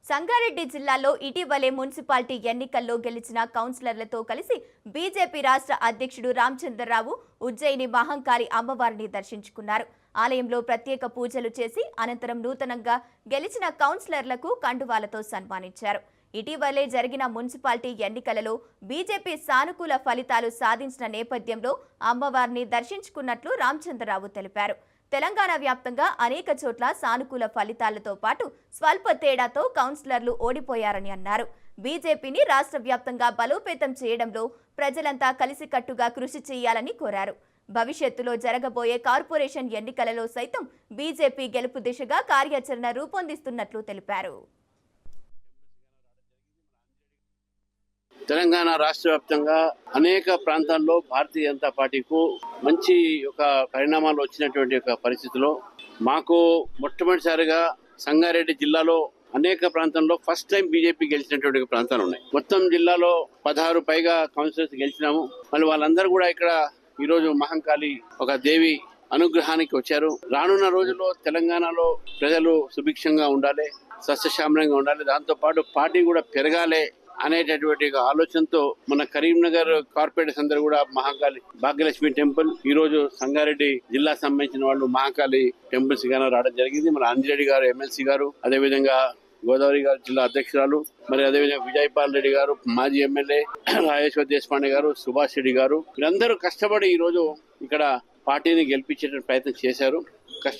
సంగారెడ్డి జిల్లాలో ఇటీవలే మున్సిపాలిటీ ఎన్నికల్లో గెలిచిన కౌన్సిలర్లతో కలిసి బీజేపీ రాష్ట్ర అధ్యక్షుడు రామచంద్రరావు ఉజ్జయిని మహంకాళి అమ్మవారిని దర్శించుకున్నారు. ఆలయంలో ప్రత్యేక పూజలు చేసి అనంతరం నూతనంగా గెలిచిన కౌన్సిలర్లకు కండువాలతో సన్మానించారు. ఇటీవలే జరిగిన మున్సిపాలిటీ ఎన్నికలలో బీజేపీ సానుకూల ఫలితాలు సాధించిన నేపథ్యంలో అమ్మవారిని దర్శించుకున్నట్లు రామచంద్రరావు తెలిపారు. తెలంగాణ వ్యాప్తంగా అనేక చోట్ల సానుకూల ఫలితాలతో పాటు స్వల్ప తేడాతో కౌన్సిలర్లు ఓడిపోయారని అన్నారు. బీజేపీని రాష్ట్ర వ్యాప్తంగా బలోపేతం చేయడంలో ప్రజలంతా కలిసికట్టుగా కృషి చేయాలని కోరారు. భవిష్యత్తులో జరగబోయే కార్పొరేషన్ ఎన్నికలలో సైతం బీజేపీ గెలుపు దిశగా కార్యాచరణ రూపొందిస్తున్నట్లు తెలిపారు. తెలంగాణ రాష్ట్ర వ్యాప్తంగా అనేక ప్రాంతాల్లో భారతీయ జనతా పార్టీకు మంచి ఒక పరిణామాలు వచ్చినటువంటి ఒక పరిస్థితిలో మాకు మొట్టమొదటిసారిగా సంగారెడ్డి జిల్లాలో అనేక ప్రాంతాల్లో ఫస్ట్ టైం బీజేపీ గెలిచినటువంటి ప్రాంతాలు ఉన్నాయి. మొత్తం జిల్లాలో 16 పైగా కౌన్సిలర్స్ గెలిచినాము. మళ్ళీ వాళ్ళందరూ కూడా ఇక్కడ ఈరోజు మహంకాళి ఒక దేవి అనుగ్రహానికి వచ్చారు. రానున్న రోజుల్లో తెలంగాణలో ప్రజలు సుభిక్షంగా ఉండాలి, సస్యశ్యామలంగా ఉండాలి, దాంతో పాటు పార్టీ కూడా పెరగాలి అనేటటువంటి ఆలోచనతో మన కరీంనగర్ కార్పొరేటర్స్ అందరూ కూడా మహాకాళి భాగ్యలక్ష్మి టెంపుల్, ఈ రోజు సంగారెడ్డి జిల్లా సంబంధించిన వాళ్ళు మహాకాళి టెంపుల్స్ గాను రావడం జరిగింది. మన అంజిరెడ్డి గారు ఎమ్మెల్సీ గారు, అదేవిధంగా గోదావరి గారు జిల్లా అధ్యక్షురాలు, మరి అదేవిధంగా విజయపాల్ రెడ్డి గారు మాజీ ఎమ్మెల్యే, రాజేశ్వర్ దేశపాండే గారు, సుభాష్ రెడ్డి గారు, వీరందరూ కష్టపడి ఈ రోజు ఇక్కడ పార్టీని గెలిపించే ప్రయత్నం చేశారు.